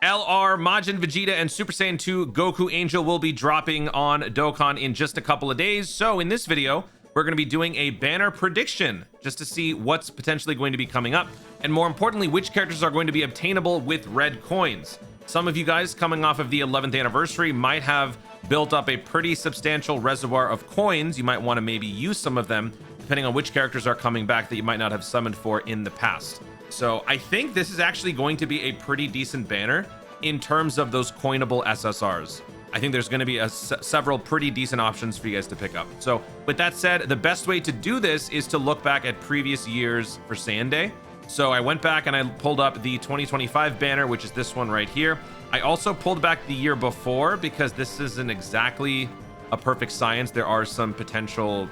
LR, Majin Vegeta, and Super Saiyan 2 Goku Angel will be dropping on Dokkan in just a couple of days. So in this video, we're going to be doing a banner prediction just to see what's potentially going to be coming up. And more importantly, which characters are going to be obtainable with red coins. Some of you guys coming off of the 11th anniversary might have built up a pretty substantial reservoir of coins. You might want to maybe use some of them depending on which characters are coming back that you might not have summoned for in the past. So I think this is actually going to be a pretty decent banner in terms of those coinable SSRs. I think there's going to be several pretty decent options for you guys to pick up. So with that said, the best way to do this is to look back at previous years for Saiyan Day. So I went back and I pulled up the 2025 banner, which is this one right here. I also pulled back the year before because this isn't exactly a perfect science. There are some potential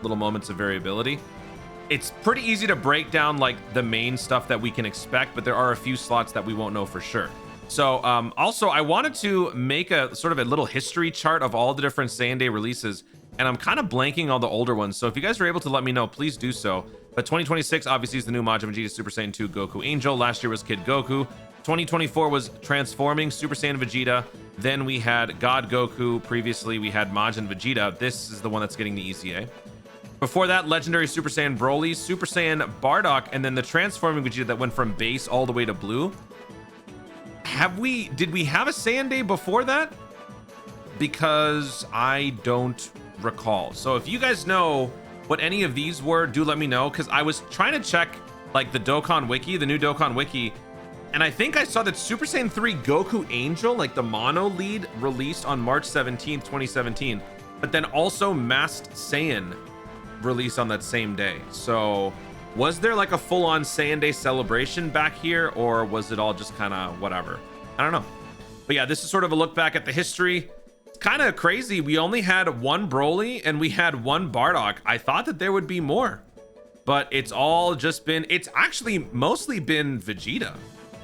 little moments of variability. It's pretty easy to break down like the main stuff that we can expect, but there are a few slots that we won't know for sure. So also I wanted to make a sort of a little history chart of all the different Saiyan Day releases, and I'm kind of blanking all the older ones. So if you guys are able to let me know, please do so. But 2026 obviously is the new Majin Vegeta Super Saiyan 2 Goku Angel. Last year was Kid Goku. 2024 was Transforming Super Saiyan Vegeta. Then we had God Goku. Previously we had Majin Vegeta. This is the one that's getting the EZA. Before that, Legendary Super Saiyan Broly, Super Saiyan Bardock, and then the Transforming Vegeta that went from base all the way to blue. Did we have a Saiyan Day before that? Because I don't recall. So if you guys know what any of these were, do let me know, because I was trying to check like the Dokkan Wiki, the new Dokkan Wiki, and I think I saw that Super Saiyan 3 Goku Angel, like the mono lead, released on March 17th, 2017, but then also Masked Saiyan released on that same day. So was there like a full-on Saiyan Day celebration back here, or was it all just kind of whatever? I don't know. But yeah, this is sort of a look back at the history. It's kind of crazy. We only had one Broly and we had one Bardock. I thought that there would be more, but it's all just been, it's actually mostly been Vegeta.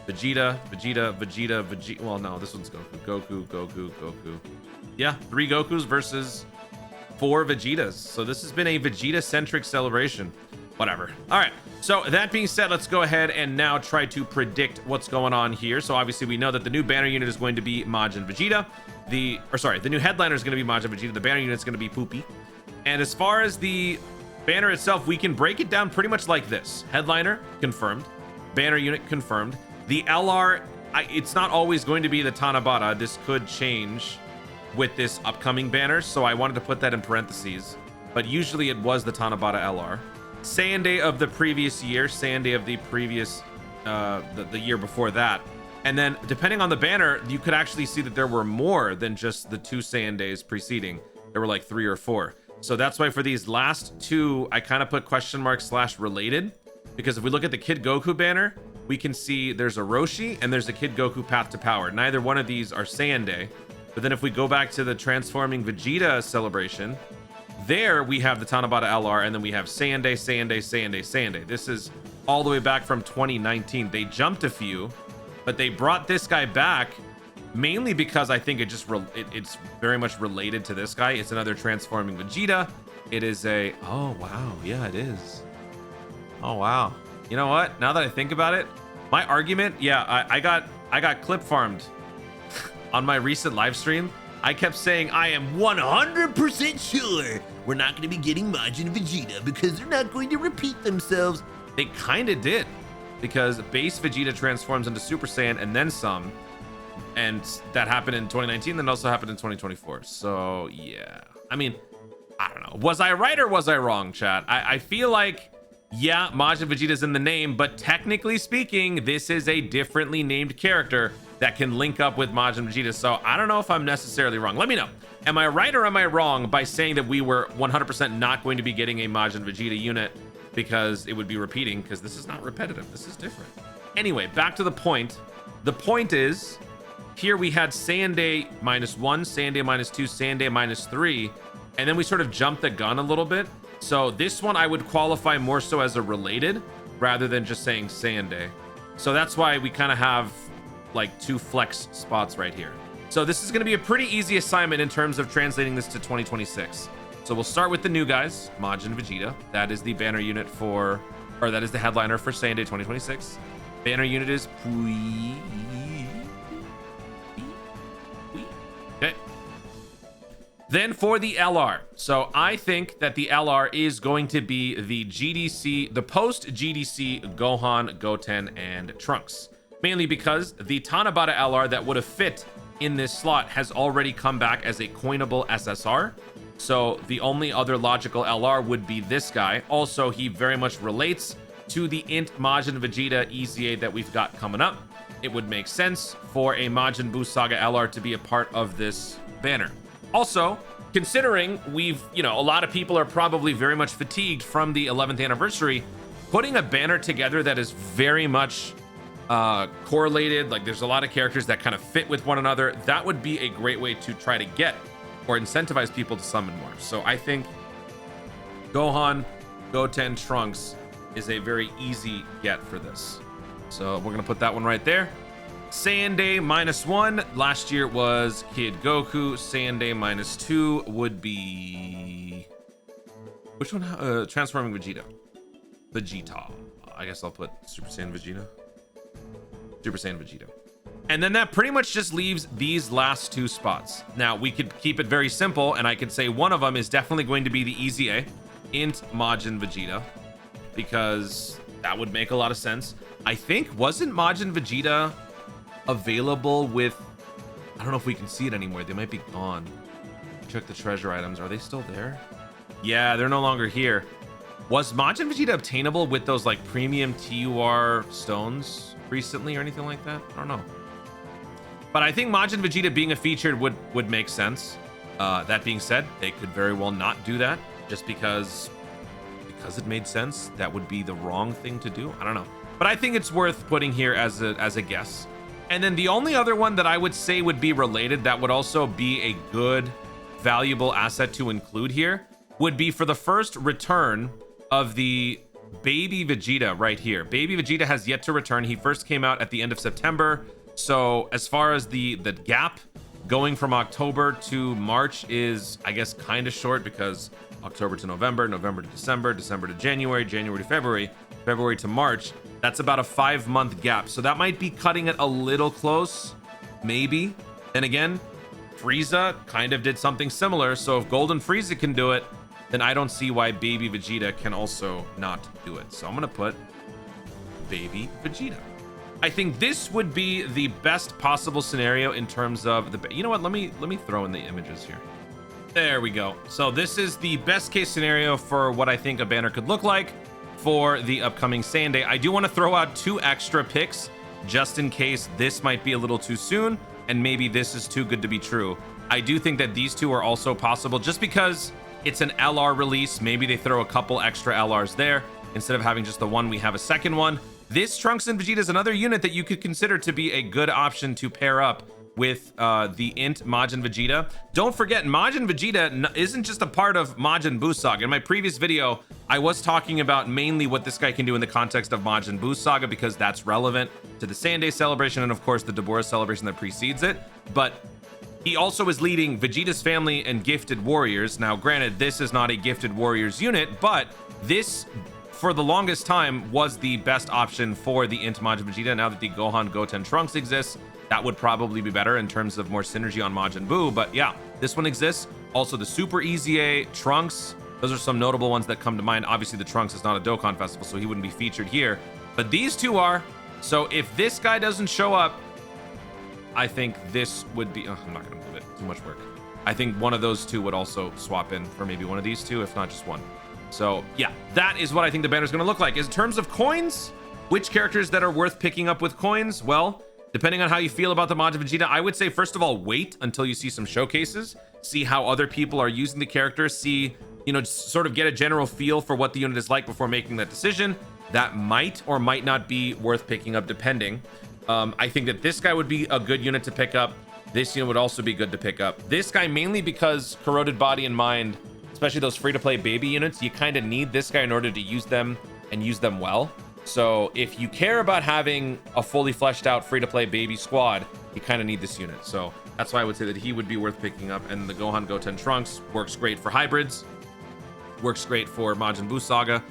Vegeta. Well, no, this one's Goku. Yeah, 3 Gokus versus 4 Vegetas. So this has been a Vegeta-centric celebration. Whatever. All right. So that being said, let's go ahead and now try to predict what's going on here. So obviously we know that the new banner unit is going to be Majin Vegeta. The new headliner is going to be Majin Vegeta. The banner unit is going to be Poopy. And as far as the banner itself, we can break it down pretty much like this. Headliner, confirmed. Banner unit, confirmed. The LR, it's not always going to be the Tanabata. This could change with this upcoming banner, so I wanted to put that in parentheses. But usually it was the Tanabata LR. Saiyan Day of the previous year, Saiyan Day of the previous, the year before that. And then depending on the banner, you could actually see that there were more than just the 2 Saiyan Days preceding. There were like 3 or 4. So that's why for these last 2, I kind of put question mark / related. Because if we look at the Kid Goku banner, we can see there's a Roshi and there's a Kid Goku Path to Power. Neither one of these are Saiyan Day. But then if we go back to the Transforming Vegeta celebration, there we have the Tanabata LR, and then we have Saiyan Day, Saiyan Day, Saiyan Day, Saiyan Day. This is all the way back from 2019. They jumped a few, but they brought this guy back mainly because I think it's very much related to this guy. It's another Transforming Vegeta. It is a, oh wow, yeah, it is. Oh wow. You know what? Now that I think about it, my argument, yeah, I got clip farmed on my recent live stream. I kept saying I am 100% sure we're not going to be getting Majin Vegeta because they're not going to repeat themselves. They kind of did, because base Vegeta transforms into Super Saiyan and then some, and that happened in 2019, then also happened in 2024. So yeah, I mean, I don't know. Was I right or was I wrong, chat? I feel like, yeah, Majin Vegeta's in the name, but technically speaking, this is a differently named character that can link up with Majin Vegeta. So I don't know if I'm necessarily wrong. Let me know. Am I right or am I wrong by saying that we were 100% not going to be getting a Majin Vegeta unit because it would be repeating? Because this is not repetitive. This is different. Anyway, back to the point. The point is, here we had Saiyan Day -1, Saiyan Day -2, Saiyan Day -3, and then we sort of jumped the gun a little bit. So this one I would qualify more so as a related rather than just saying Saiyan Day. So that's why we kind of have like 2 flex spots right here. So this is going to be a pretty easy assignment in terms of translating this to 2026. So we'll start with the new guys, Majin Vegeta. That is the banner unit for, or that is the headliner for Saiyan Day 2026. Banner unit is Okay. Then for the LR. So I think that the LR is going to be the GDC, the post GDC Gohan, Goten, and Trunks. Mainly because the Tanabata LR that would have fit in this slot has already come back as a coinable SSR. So the only other logical LR would be this guy. Also, he very much relates to the Int Majin Vegeta EZA that we've got coming up. It would make sense for a Majin Buu Saga LR to be a part of this banner. Also, considering a lot of people are probably very much fatigued from the 11th anniversary, putting a banner together that is very much correlated, like there's a lot of characters that kind of fit with one another, that would be a great way to try to get or incentivize people to summon more. So I think Gohan, Goten, Trunks is a very easy get for this. So we're gonna put that one right there. Saiyan Day -1. Last year was Kid Goku. Saiyan Day -2 would be... Which one? Transforming Vegeta. Vegeta. I guess I'll put Super Saiyan Vegeta. Super Saiyan Vegeta. And then that pretty much just leaves these last two spots. Now, we could keep it very simple, and I could say one of them is definitely going to be the EZA, Int Majin Vegeta, because that would make a lot of sense. I think, wasn't Majin Vegeta available with... I don't know if we can see it anymore. They might be gone. Check the treasure items. Are they still there? Yeah, they're no longer here. Was Majin Vegeta obtainable with those like premium TUR stones recently or anything like that? I don't know. But I think Majin Vegeta being a featured would make sense. That being said, they could very well not do that just because it made sense. That would be the wrong thing to do. I don't know. But I think it's worth putting here as a guess. And then the only other one that I would say would be related that would also be a good, valuable asset to include here would be for the first return of the Baby Vegeta right here. Baby Vegeta has yet to return. He first came out at the end of September. So as far as the gap going from October to March is, I guess, kind of short because October to November, November to December, December to January, January to February, February to March. That's about a 5-month gap. So that might be cutting it a little close, maybe. And again, Frieza kind of did something similar. So if Golden Frieza can do it, then I don't see why Baby Vegeta can also not do it. So I'm going to put Baby Vegeta. I think this would be the best possible scenario in terms of the... You know what? Let me throw in the images here. There we go. So this is the best case scenario for what I think a banner could look like for the upcoming Saiyan Day. I do want to throw out 2 extra picks just in case this might be a little too soon and maybe this is too good to be true. I do think that these 2 are also possible just because it's an LR release. Maybe they throw a couple extra LRs there instead of having just the one. We have a second one. This Trunks and Vegeta is another unit that you could consider to be a good option to pair up with the Int Majin Vegeta. Don't forget, Majin Vegeta isn't just a part of Majin Buu Saga. In my previous video, I was talking about mainly what this guy can do in the context of Majin Buu Saga because that's relevant to the Saiyan Day celebration and of course the Deborah celebration that precedes it. But he also is leading Vegeta's family and Gifted Warriors. Now, granted, this is not a Gifted Warriors unit, but this, for the longest time, was the best option for the Int Majin Vegeta. Now that the Gohan, Goten, Trunks exists, that would probably be better in terms of more synergy on Majin Buu. But yeah, this one exists. Also, the Super EZA, Trunks, those are some notable ones that come to mind. Obviously, the Trunks is not a Dokkan festival, so he wouldn't be featured here. But these 2 are. So if this guy doesn't show up, I think this would be... Oh, I'm not going to move it. Too much work. I think one of those 2 would also swap in for maybe one of these 2, if not just one. So yeah, that is what I think the banner is going to look like. In terms of coins, which characters that are worth picking up with coins? Well, depending on how you feel about the Majin Vegeta, I would say, first of all, wait until you see some showcases, see how other people are using the character, see, sort of get a general feel for what the unit is like before making that decision. That might or might not be worth picking up, depending. I think that this guy would be a good unit to pick up. This unit would also be good to pick up. This guy mainly because Corroded Body and Mind, especially those free-to-play baby units, you kind of need this guy in order to use them and use them well. So if you care about having a fully fleshed out free-to-play baby squad, you kind of need this unit. So that's why I would say that he would be worth picking up. And the Gohan, Goten, Trunks works great for hybrids, works great for Majin Buu Saga.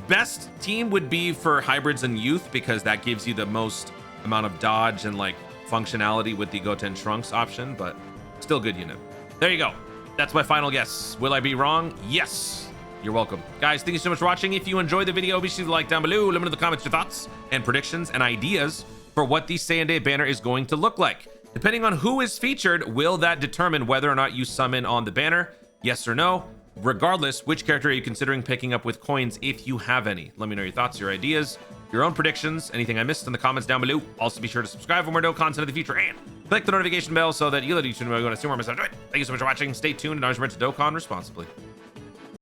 Best team would be for hybrids and youth because that gives you the most amount of dodge and like functionality with the Goten Trunks option. But Still good unit. There you go. That's my final guess. Will I be wrong? Yes. You're welcome. Guys, thank you so much for watching. If you enjoyed the video, be sure to like down below. Let me know in the comments your thoughts and predictions and ideas for what the Saiyan Day banner is going to look like. Depending on who is featured, will that determine whether or not you summon on the banner? Yes or no? Regardless, which character are you considering picking up with coins if you have any? Let me know your thoughts, your ideas, your own predictions, anything I missed in the comments down below. Also, be sure to subscribe for more dope content in the future and click the notification bell so that you'll let each know when I see more myself. Thank you so much for watching. Stay tuned and always remember to Dokkan responsibly.